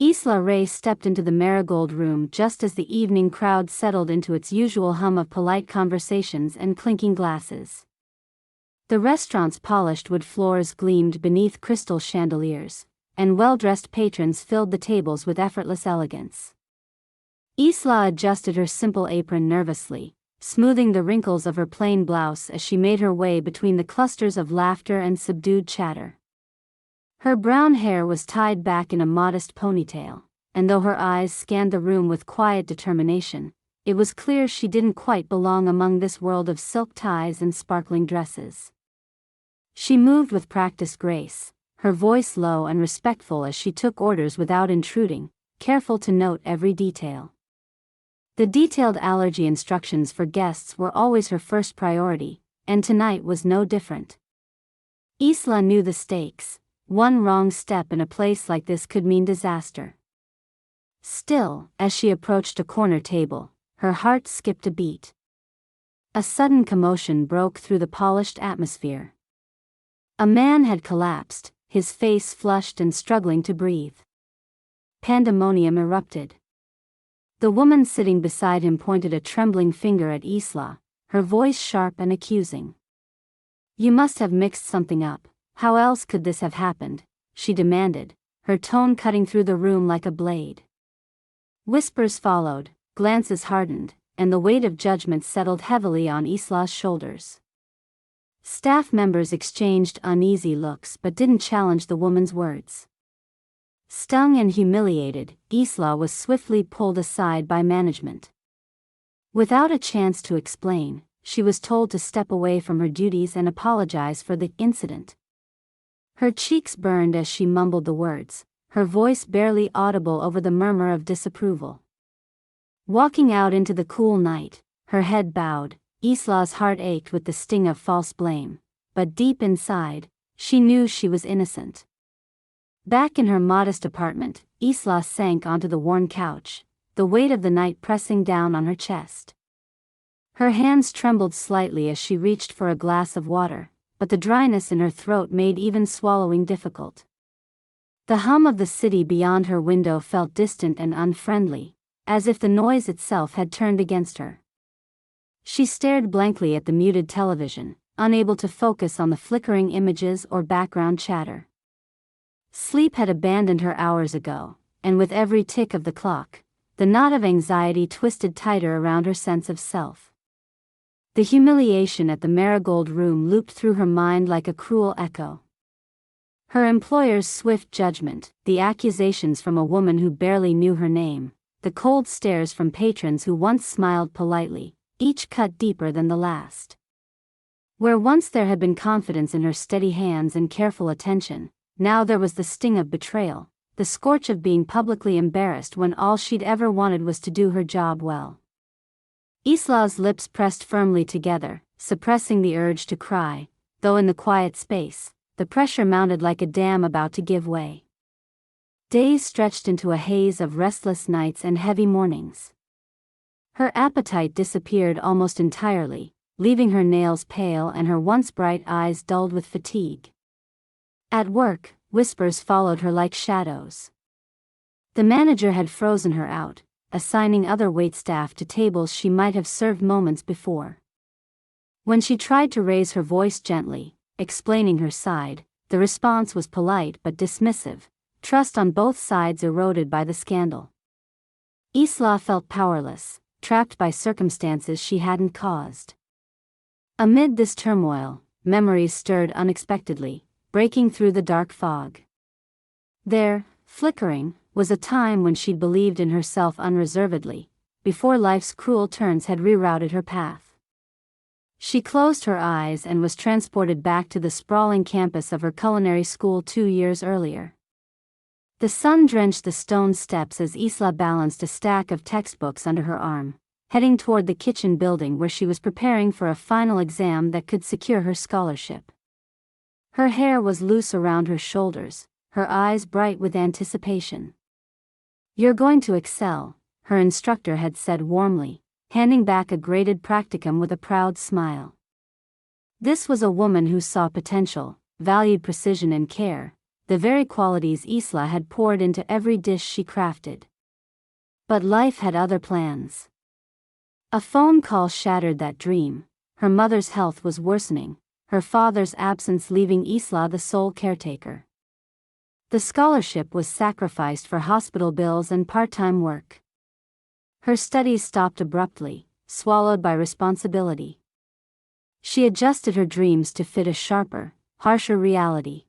Isla Ray stepped into the marigold room just as the evening crowd settled into its usual hum of polite conversations and clinking glasses. The restaurant's polished wood floors gleamed beneath crystal chandeliers, and well-dressed patrons filled the tables with effortless elegance. Isla adjusted her simple apron nervously, smoothing the wrinkles of her plain blouse as she made her way between the clusters of laughter and subdued chatter. Her brown hair was tied back in a modest ponytail, and though her eyes scanned the room with quiet determination, it was clear she didn't quite belong among this world of silk ties and sparkling dresses. She moved with practiced grace, her voice low and respectful as she took orders without intruding, careful to note every detail. The detailed allergy instructions for guests were always her first priority, and tonight was no different. Isla knew the stakes. One wrong step in a place like this could mean disaster. Still, as she approached a corner table, her heart skipped a beat. A sudden commotion broke through the polished atmosphere. A man had collapsed, his face flushed and struggling to breathe. Pandemonium erupted. The woman sitting beside him pointed a trembling finger at Isla, her voice sharp and accusing. "You must have mixed something up. How else could this have happened?" she demanded, her tone cutting through the room like a blade. Whispers followed, glances hardened, and the weight of judgment settled heavily on Isla's shoulders. Staff members exchanged uneasy looks but didn't challenge the woman's words. Stung and humiliated, Isla was swiftly pulled aside by management. Without a chance to explain, she was told to step away from her duties and apologize for the incident. Her cheeks burned as she mumbled the words, her voice barely audible over the murmur of disapproval. Walking out into the cool night, her head bowed, Isla's heart ached with the sting of false blame, but deep inside, she knew she was innocent. Back in her modest apartment, Isla sank onto the worn couch, the weight of the night pressing down on her chest. Her hands trembled slightly as she reached for a glass of water, but the dryness in her throat made even swallowing difficult. The hum of the city beyond her window felt distant and unfriendly, as if the noise itself had turned against her. She stared blankly at the muted television, unable to focus on the flickering images or background chatter. Sleep had abandoned her hours ago, and with every tick of the clock, the knot of anxiety twisted tighter around her sense of self. The humiliation at the marigold room looped through her mind like a cruel echo. Her employer's swift judgment, the accusations from a woman who barely knew her name, the cold stares from patrons who once smiled politely, each cut deeper than the last. Where once there had been confidence in her steady hands and careful attention, now there was the sting of betrayal, the scorch of being publicly embarrassed when all she'd ever wanted was to do her job well. Isla's lips pressed firmly together, suppressing the urge to cry, though in the quiet space, the pressure mounted like a dam about to give way. Days stretched into a haze of restless nights and heavy mornings. Her appetite disappeared almost entirely, leaving her nails pale and her once bright eyes dulled with fatigue. At work, whispers followed her like shadows. The manager had frozen her out, assigning other waitstaff to tables she might have served moments before. When she tried to raise her voice gently, explaining her side, the response was polite but dismissive, trust on both sides eroded by the scandal. Isla felt powerless, trapped by circumstances she hadn't caused. Amid this turmoil, memories stirred unexpectedly, breaking through the dark fog. There, flickering, was a time when she'd believed in herself unreservedly, before life's cruel turns had rerouted her path. She closed her eyes and was transported back to the sprawling campus of her culinary school 2 years earlier. The sun drenched the stone steps as Isla balanced a stack of textbooks under her arm, heading toward the kitchen building where she was preparing for a final exam that could secure her scholarship. Her hair was loose around her shoulders, her eyes bright with anticipation. "You're going to excel," her instructor had said warmly, handing back a graded practicum with a proud smile. This was a woman who saw potential, valued precision and care, the very qualities Isla had poured into every dish she crafted. But life had other plans. A phone call shattered that dream. Her mother's health was worsening, her father's absence leaving Isla the sole caretaker. The scholarship was sacrificed for hospital bills and part-time work. Her studies stopped abruptly, swallowed by responsibility. She adjusted her dreams to fit a sharper, harsher reality.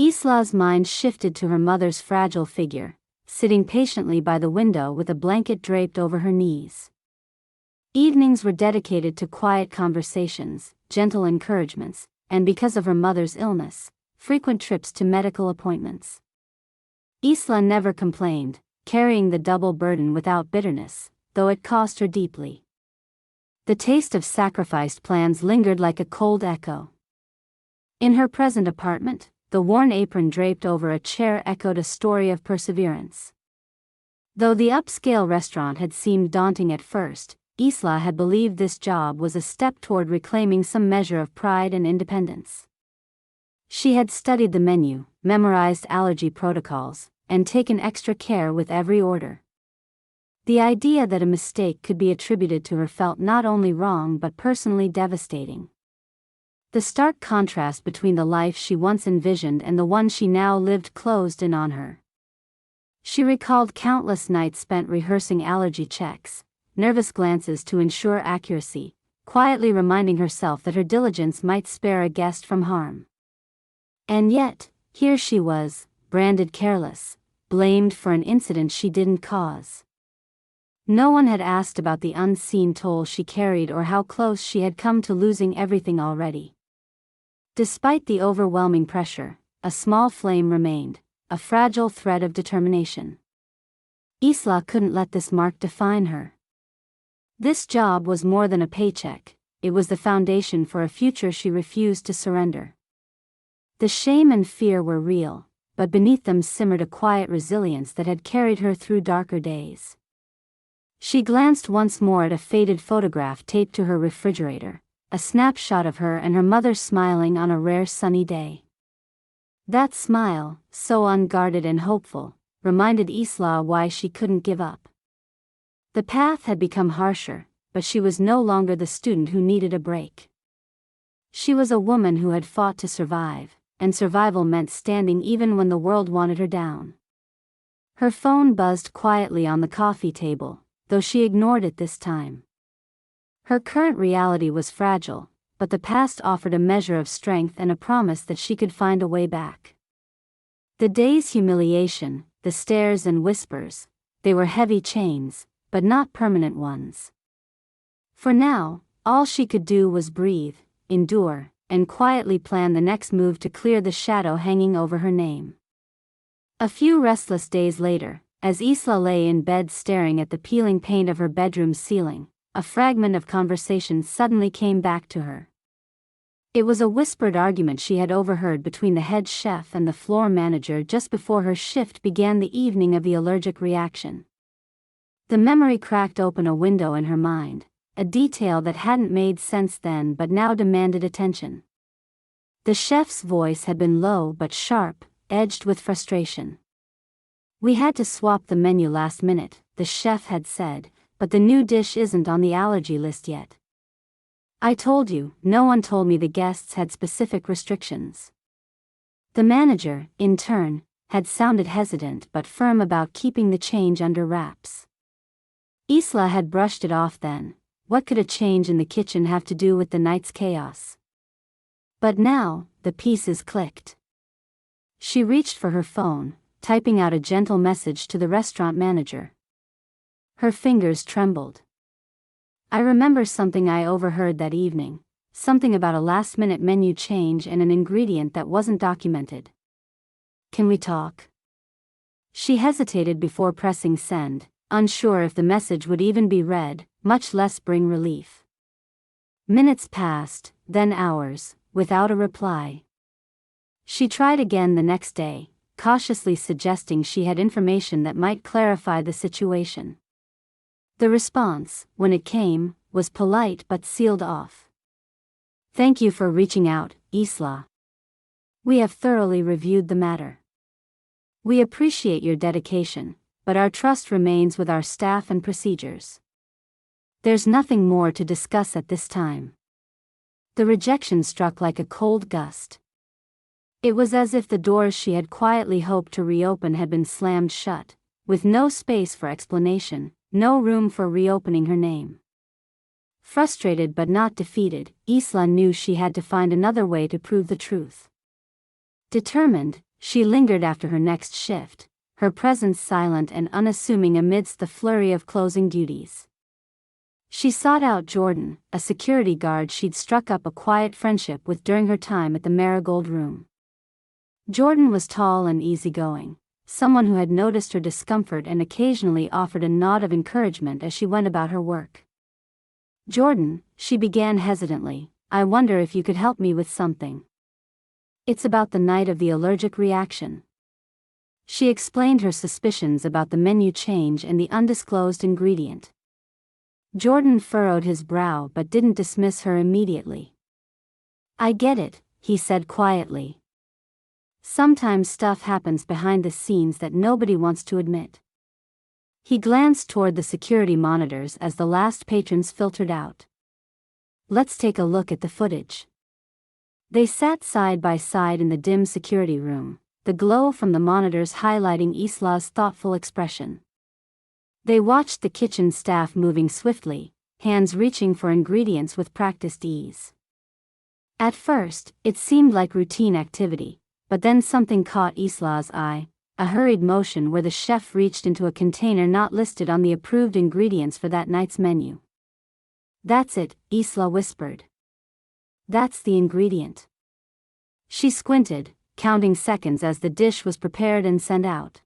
Isla's mind shifted to her mother's fragile figure, sitting patiently by the window with a blanket draped over her knees. Evenings were dedicated to quiet conversations, gentle encouragements, and because of her mother's illness, frequent trips to medical appointments. Isla never complained, carrying the double burden without bitterness, though it cost her deeply. The taste of sacrificed plans lingered like a cold echo. In her present apartment, the worn apron draped over a chair echoed a story of perseverance. Though the upscale restaurant had seemed daunting at first, Isla had believed this job was a step toward reclaiming some measure of pride and independence. She had studied the menu, memorized allergy protocols, and taken extra care with every order. The idea that a mistake could be attributed to her felt not only wrong but personally devastating. The stark contrast between the life she once envisioned and the one she now lived closed in on her. She recalled countless nights spent rehearsing allergy checks, nervous glances to ensure accuracy, quietly reminding herself that her diligence might spare a guest from harm. And yet, here she was, branded careless, blamed for an incident she didn't cause. No one had asked about the unseen toll she carried or how close she had come to losing everything already. Despite the overwhelming pressure, a small flame remained, a fragile thread of determination. Isla couldn't let this mark define her. This job was more than a paycheck, it was the foundation for a future she refused to surrender. The shame and fear were real, but beneath them simmered a quiet resilience that had carried her through darker days. She glanced once more at a faded photograph taped to her refrigerator, a snapshot of her and her mother smiling on a rare sunny day. That smile, so unguarded and hopeful, reminded Isla why she couldn't give up. The path had become harsher, but she was no longer the student who needed a break. She was a woman who had fought to survive, and survival meant standing even when the world wanted her down. Her phone buzzed quietly on the coffee table, though she ignored it this time. Her current reality was fragile, but the past offered a measure of strength and a promise that she could find a way back. The day's humiliation, the stares and whispers, they were heavy chains, but not permanent ones. For now, all she could do was breathe, endure, and quietly plan the next move to clear the shadow hanging over her name. A few restless days later, as Isla lay in bed staring at the peeling paint of her bedroom ceiling, a fragment of conversation suddenly came back to her. It was a whispered argument she had overheard between the head chef and the floor manager just before her shift began the evening of the allergic reaction. The memory cracked open a window in her mind, a detail that hadn't made sense then but now demanded attention. The chef's voice had been low but sharp, edged with frustration. "We had to swap the menu last minute," the chef had said, "but the new dish isn't on the allergy list yet." "I told you, no one told me the guests had specific restrictions." The manager, in turn, had sounded hesitant but firm about keeping the change under wraps. Isla had brushed it off then. What could a change in the kitchen have to do with the night's chaos? But now, the pieces clicked. She reached for her phone, typing out a gentle message to the restaurant manager. Her fingers trembled. "I remember something I overheard that evening, something about a last-minute menu change and an ingredient that wasn't documented. Can we talk?" She hesitated before pressing send, unsure if the message would even be read, much less bring relief. Minutes passed, then hours, without a reply. She tried again the next day, cautiously suggesting she had information that might clarify the situation. The response, when it came, was polite but sealed off. "Thank you for reaching out, Isla. We have thoroughly reviewed the matter. We appreciate your dedication, but our trust remains with our staff and procedures. There's nothing more to discuss at this time. The rejection struck like a cold gust. It was as if the doors she had quietly hoped to reopen had been slammed shut, with no space for explanation, no room for reopening her name. Frustrated but not defeated, Isla knew she had to find another way to prove the truth. Determined, she lingered after her next shift, her presence silent and unassuming amidst the flurry of closing duties. She sought out Jordan, a security guard she'd struck up a quiet friendship with during her time at the Marigold Room. Jordan was tall and easygoing, someone who had noticed her discomfort and occasionally offered a nod of encouragement as she went about her work. "Jordan," she began hesitantly, "I wonder if you could help me with something. It's about the night of the allergic reaction." She explained her suspicions about the menu change and the undisclosed ingredient. Jordan furrowed his brow but didn't dismiss her immediately. "I get it," he said quietly. "Sometimes stuff happens behind the scenes that nobody wants to admit." He glanced toward the security monitors as the last patrons filtered out. "Let's take a look at the footage." They sat side by side in the dim security room, the glow from the monitors highlighting Isla's thoughtful expression. They watched the kitchen staff moving swiftly, hands reaching for ingredients with practiced ease. At first, it seemed like routine activity, but then something caught Isla's eye, a hurried motion where the chef reached into a container not listed on the approved ingredients for that night's menu. "That's it," Isla whispered. "That's the ingredient." She squinted, counting seconds as the dish was prepared and sent out.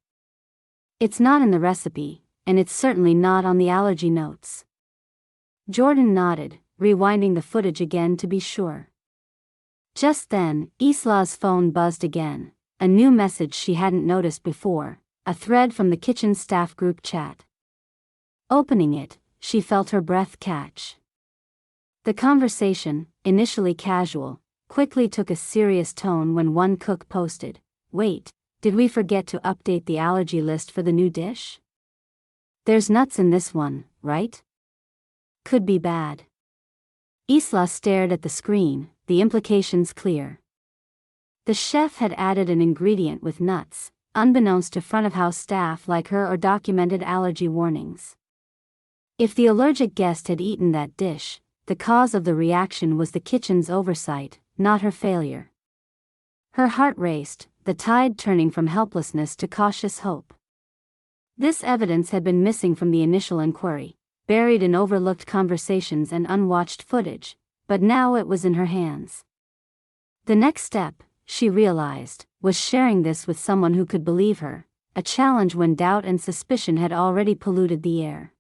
"It's not in the recipe, and it's certainly not on the allergy notes." Jordan nodded, rewinding the footage again to be sure. Just then, Isla's phone buzzed again, a new message she hadn't noticed before, a thread from the kitchen staff group chat. Opening it, she felt her breath catch. The conversation, initially casual, quickly took a serious tone when one cook posted, "Wait, did we forget to update the allergy list for the new dish? There's nuts in this one, right? Could be bad." Isla stared at the screen, the implications clear. The chef had added an ingredient with nuts, unbeknownst to front-of-house staff like her or documented allergy warnings. If the allergic guest had eaten that dish, the cause of the reaction was the kitchen's oversight, not her failure. Her heart raced, the tide turning from helplessness to cautious hope. This evidence had been missing from the initial inquiry, buried in overlooked conversations and unwatched footage, but now it was in her hands. The next step, she realized, was sharing this with someone who could believe her, a challenge when doubt and suspicion had already polluted the air.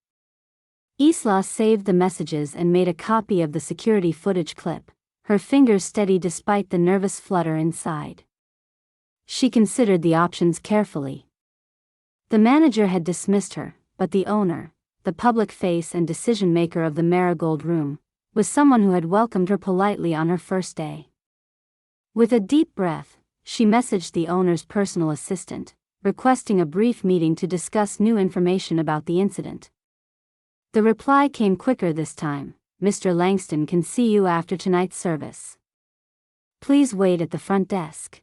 Isla saved the messages and made a copy of the security footage clip, her fingers steady despite the nervous flutter inside. She considered the options carefully. The manager had dismissed her, but the owner, the public face and decision-maker of the Marigold Room, was someone who had welcomed her politely on her first day. With a deep breath, she messaged the owner's personal assistant, requesting a brief meeting to discuss new information about the incident. The reply came quicker this time. "Mr. Langston can see you after tonight's service. Please wait at the front desk."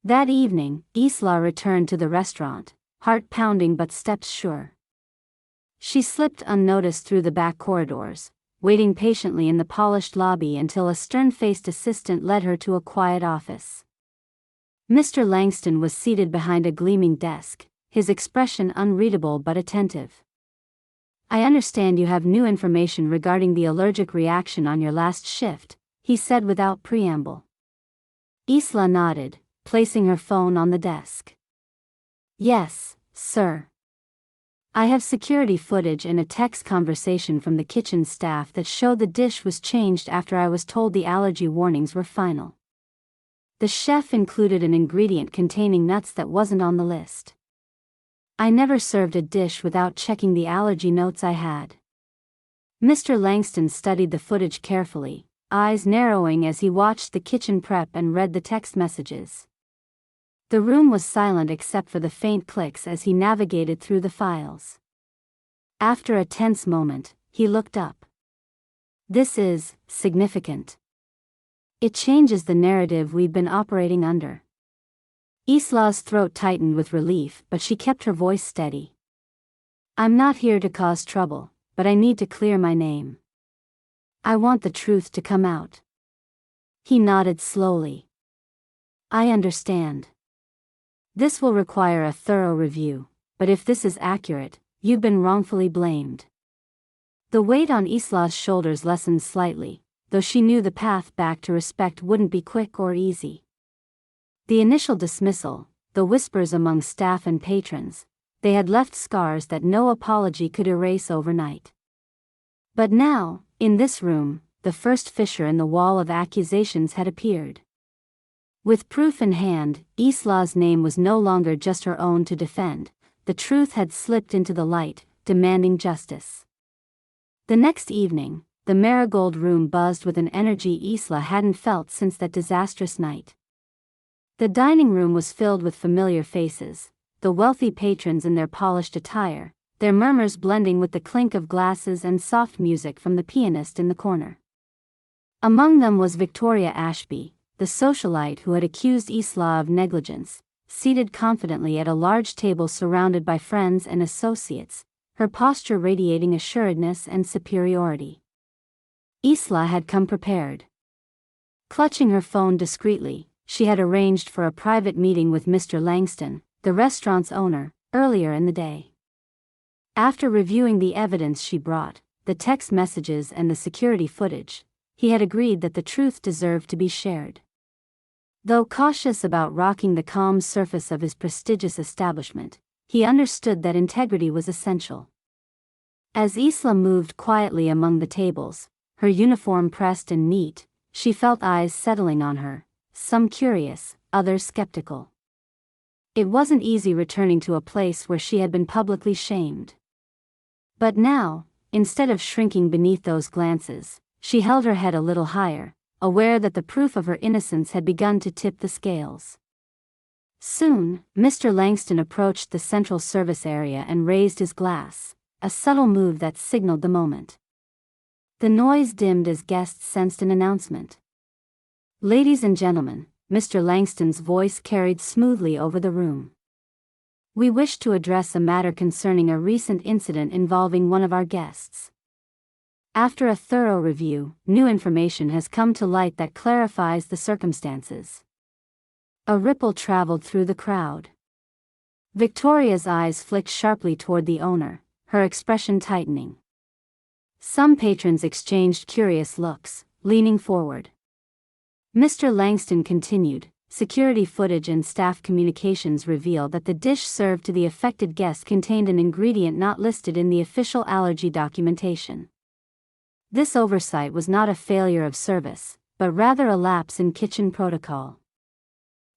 That evening, Isla returned to the restaurant, heart pounding but steps sure. She slipped unnoticed through the back corridors, waiting patiently in the polished lobby until a stern-faced assistant led her to a quiet office. Mr. Langston was seated behind a gleaming desk, his expression unreadable but attentive. "I understand you have new information regarding the allergic reaction on your last shift," he said without preamble. Isla nodded, placing her phone on the desk. "Yes, sir. I have security footage and a text conversation from the kitchen staff that show the dish was changed after I was told the allergy warnings were final. The chef included an ingredient containing nuts that wasn't on the list. I never served a dish without checking the allergy notes I had." Mr. Langston studied the footage carefully, eyes narrowing as he watched the kitchen prep and read the text messages. The room was silent except for the faint clicks as he navigated through the files. After a tense moment, he looked up. This is significant. It changes the narrative we've been operating under. Isla's throat tightened with relief, but she kept her voice steady. I'm not here to cause trouble, but I need to clear my name. I want the truth to come out. He nodded slowly. I understand. This will require a thorough review, but if this is accurate, you've been wrongfully blamed. The weight on Isla's shoulders lessened slightly, though she knew the path back to respect wouldn't be quick or easy. The initial dismissal, the whispers among staff and patrons, they had left scars that no apology could erase overnight. But now, in this room, the first fissure in the wall of accusations had appeared. With proof in hand, Isla's name was no longer just her own to defend. The truth had slipped into the light, demanding justice. The next evening, the Marigold room buzzed with an energy Isla hadn't felt since that disastrous night. The dining room was filled with familiar faces, the wealthy patrons in their polished attire, their murmurs blending with the clink of glasses and soft music from the pianist in the corner. Among them was Victoria Ashby, the socialite who had accused Isla of negligence, seated confidently at a large table surrounded by friends and associates, her posture radiating assuredness and superiority. Isla had come prepared. Clutching her phone discreetly, she had arranged for a private meeting with Mr. Langston, the restaurant's owner, earlier in the day. After reviewing the evidence she brought, the text messages and the security footage, he had agreed that the truth deserved to be shared. Though cautious about rocking the calm surface of his prestigious establishment, he understood that integrity was essential. As Isla moved quietly among the tables, her uniform pressed and neat, she felt eyes settling on her, some curious, others skeptical. It wasn't easy returning to a place where she had been publicly shamed. But now, instead of shrinking beneath those glances, she held her head a little higher, aware that the proof of her innocence had begun to tip the scales. Soon, Mr. Langston approached the central service area and raised his glass, a subtle move that signaled the moment. The noise dimmed as guests sensed an announcement. Ladies and gentlemen, Mr. Langston's voice carried smoothly over the room. We wish to address a matter concerning a recent incident involving one of our guests. After a thorough review, new information has come to light that clarifies the circumstances. A ripple traveled through the crowd. Victoria's eyes flicked sharply toward the owner, her expression tightening. Some patrons exchanged curious looks, leaning forward. Mr. Langston continued, security footage and staff communications reveal that the dish served to the affected guest contained an ingredient not listed in the official allergy documentation. This oversight was not a failure of service, but rather a lapse in kitchen protocol.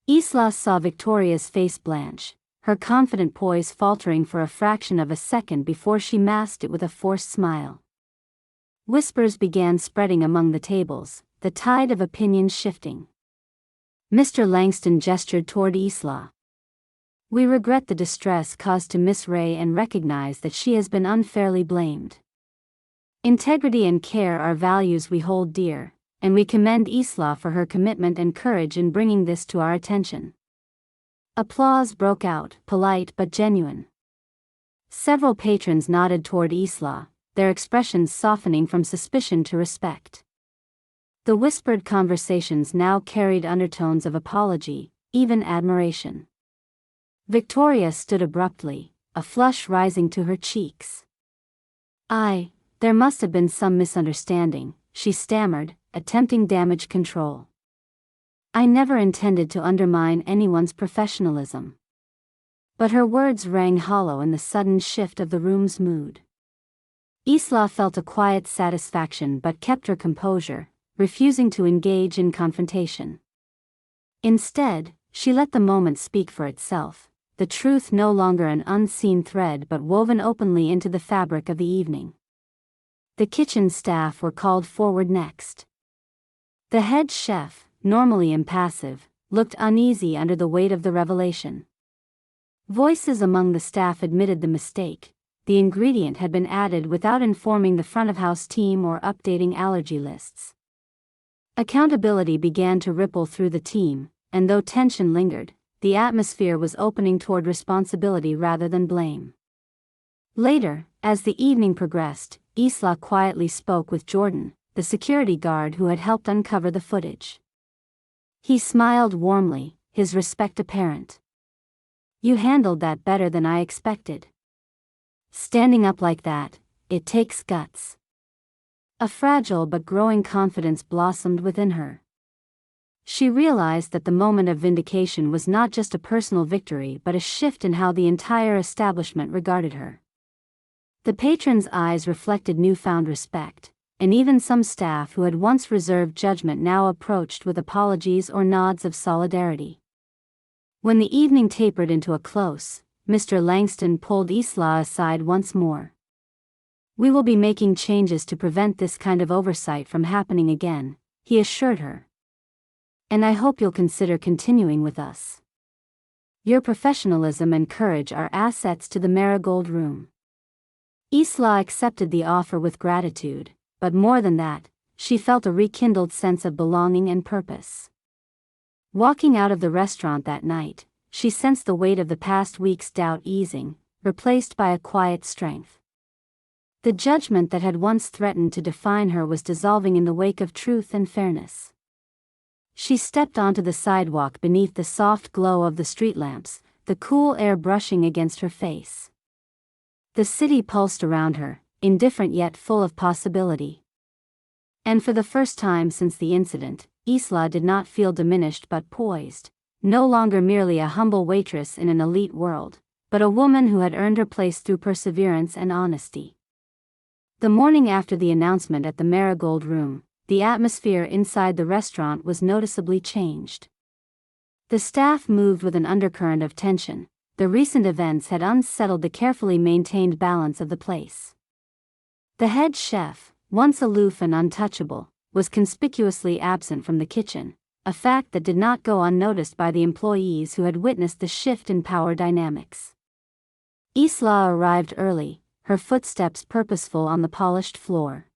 Isla saw Victoria's face blanch, her confident poise faltering for a fraction of a second before she masked it with a forced smile. Whispers began spreading among the tables, the tide of opinion shifting. Mr. Langston gestured toward Isla. We regret the distress caused to Miss Ray and recognize that she has been unfairly blamed. Integrity and care are values we hold dear, and we commend Isla for her commitment and courage in bringing this to our attention. Applause broke out, polite but genuine. Several patrons nodded toward Isla, their expressions softening from suspicion to respect. The whispered conversations now carried undertones of apology, even admiration. Victoria stood abruptly, a flush rising to her cheeks. There must have been some misunderstanding, she stammered, attempting damage control. I never intended to undermine anyone's professionalism. But her words rang hollow in the sudden shift of the room's mood. Isla felt a quiet satisfaction but kept her composure, refusing to engage in confrontation. Instead, she let the moment speak for itself, the truth no longer an unseen thread but woven openly into the fabric of the evening. The kitchen staff were called forward next. The head chef, normally impassive, looked uneasy under the weight of the revelation. Voices among the staff admitted the mistake. The ingredient had been added without informing the front-of-house team or updating allergy lists. Accountability began to ripple through the team, and though tension lingered, the atmosphere was opening toward responsibility rather than blame. Later, as the evening progressed, Isla quietly spoke with Jordan, the security guard who had helped uncover the footage. He smiled warmly, his respect apparent. "You handled that better than I expected. Standing up like that, it takes guts." A fragile but growing confidence blossomed within her. She realized that the moment of vindication was not just a personal victory but a shift in how the entire establishment regarded her. The patrons' eyes reflected newfound respect, and even some staff who had once reserved judgment now approached with apologies or nods of solidarity. When the evening tapered into a close, Mr. Langston pulled Isla aside once more. "We will be making changes to prevent this kind of oversight from happening again," he assured her. "And I hope you'll consider continuing with us. Your professionalism and courage are assets to the Marigold Room." Isla accepted the offer with gratitude, but more than that, she felt a rekindled sense of belonging and purpose. Walking out of the restaurant that night, she sensed the weight of the past week's doubt easing, replaced by a quiet strength. The judgment that had once threatened to define her was dissolving in the wake of truth and fairness. She stepped onto the sidewalk beneath the soft glow of the street lamps, the cool air brushing against her face. The city pulsed around her, indifferent yet full of possibility. And for the first time since the incident, Isla did not feel diminished but poised, no longer merely a humble waitress in an elite world, but a woman who had earned her place through perseverance and honesty. The morning after the announcement at the Marigold Room, the atmosphere inside the restaurant was noticeably changed. The staff moved with an undercurrent of tension. The recent events had unsettled the carefully maintained balance of the place. The head chef, once aloof and untouchable, was conspicuously absent from the kitchen, a fact that did not go unnoticed by the employees who had witnessed the shift in power dynamics. Isla arrived early, her footsteps purposeful on the polished floor.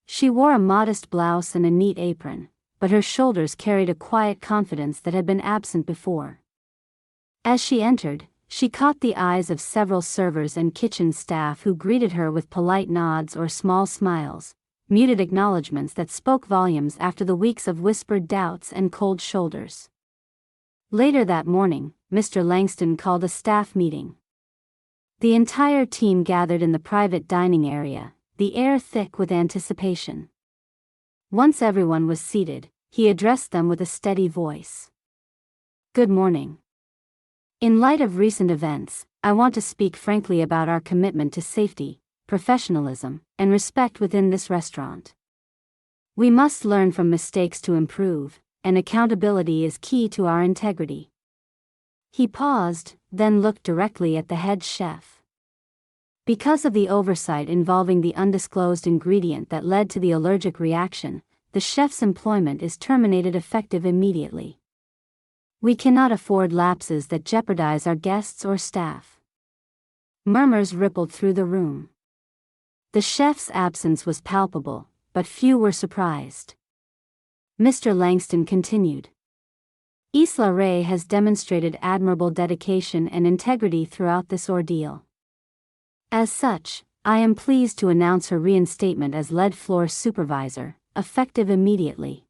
She wore a modest blouse and a neat apron, but her shoulders carried a quiet confidence that had been absent before. As she entered, she caught the eyes of several servers and kitchen staff who greeted her with polite nods or small smiles, muted acknowledgments that spoke volumes after the weeks of whispered doubts and cold shoulders. Later that morning, Mr. Langston called a staff meeting. The entire team gathered in the private dining area, the air thick with anticipation. Once everyone was seated, he addressed them with a steady voice. "Good morning. In light of recent events, I want to speak frankly about our commitment to safety, professionalism, and respect within this restaurant. We must learn from mistakes to improve, and accountability is key to our integrity." He paused, then looked directly at the head chef. Because of the oversight involving the undisclosed ingredient that led to the allergic reaction, the chef's employment is terminated effective immediately. We cannot afford lapses that jeopardize our guests or staff. Murmurs rippled through the room. The chef's absence was palpable, but few were surprised. Mr. Langston continued. "Isla Ray has demonstrated admirable dedication and integrity throughout this ordeal. As such, I am pleased to announce her reinstatement as lead floor supervisor, effective immediately.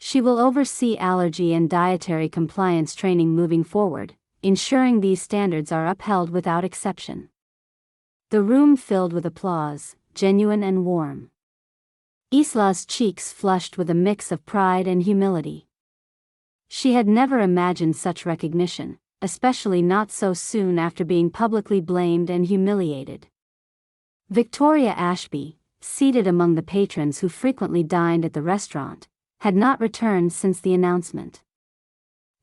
She will oversee allergy and dietary compliance training moving forward, ensuring these standards are upheld without exception." The room filled with applause, genuine and warm. Isla's cheeks flushed with a mix of pride and humility. She had never imagined such recognition, especially not so soon after being publicly blamed and humiliated. Victoria Ashby, seated among the patrons who frequently dined at the restaurant, had not returned since the announcement.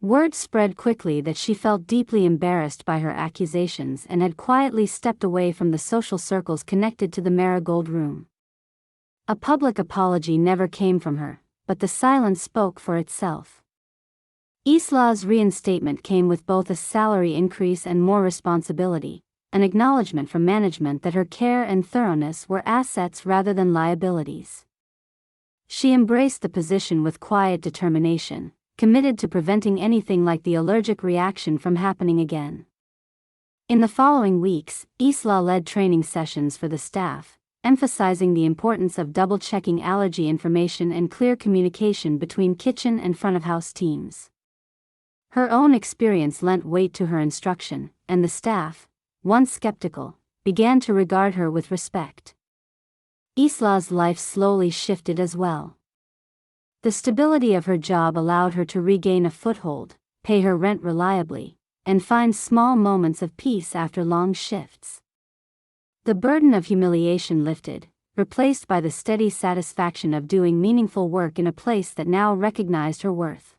Word spread quickly that she felt deeply embarrassed by her accusations and had quietly stepped away from the social circles connected to the Marigold Room. A public apology never came from her, but the silence spoke for itself. Isla's reinstatement came with both a salary increase and more responsibility, an acknowledgement from management that her care and thoroughness were assets rather than liabilities. She embraced the position with quiet determination, committed to preventing anything like the allergic reaction from happening again. In the following weeks, Isla led training sessions for the staff, emphasizing the importance of double-checking allergy information and clear communication between kitchen and front-of-house teams. Her own experience lent weight to her instruction, and the staff, once skeptical, began to regard her with respect. Isla's life slowly shifted as well. The stability of her job allowed her to regain a foothold, pay her rent reliably, and find small moments of peace after long shifts. The burden of humiliation lifted, replaced by the steady satisfaction of doing meaningful work in a place that now recognized her worth.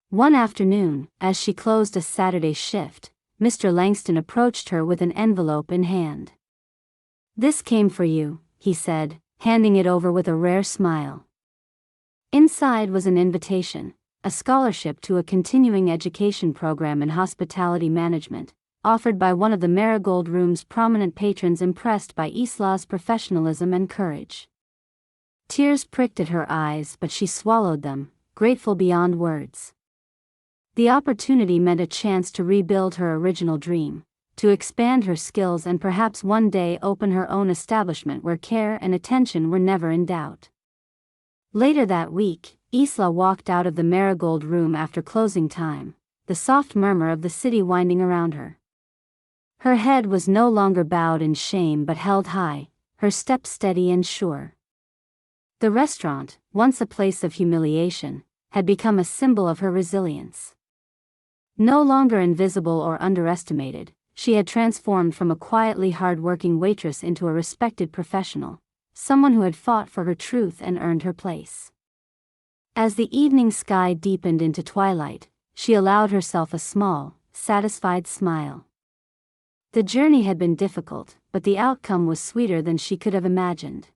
One afternoon, as she closed a Saturday shift, Mr. Langston approached her with an envelope in hand. "This came for you," he said, handing it over with a rare smile. Inside was an invitation, a scholarship to a continuing education program in hospitality management, offered by one of the Marigold Room's prominent patrons impressed by Isla's professionalism and courage. Tears pricked at her eyes, but she swallowed them, grateful beyond words. The opportunity meant a chance to rebuild her original dream, to expand her skills and perhaps one day open her own establishment where care and attention were never in doubt. Later that week, Isla walked out of the Marigold Room after closing time, the soft murmur of the city winding around her. Her head was no longer bowed in shame but held high, her step steady and sure. The restaurant, once a place of humiliation, had become a symbol of her resilience. No longer invisible or underestimated, she had transformed from a quietly hard-working waitress into a respected professional, someone who had fought for her truth and earned her place. As the evening sky deepened into twilight, she allowed herself a small, satisfied smile. The journey had been difficult, but the outcome was sweeter than she could have imagined.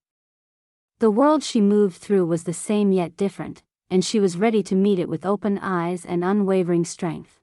The world she moved through was the same yet different, and she was ready to meet it with open eyes and unwavering strength.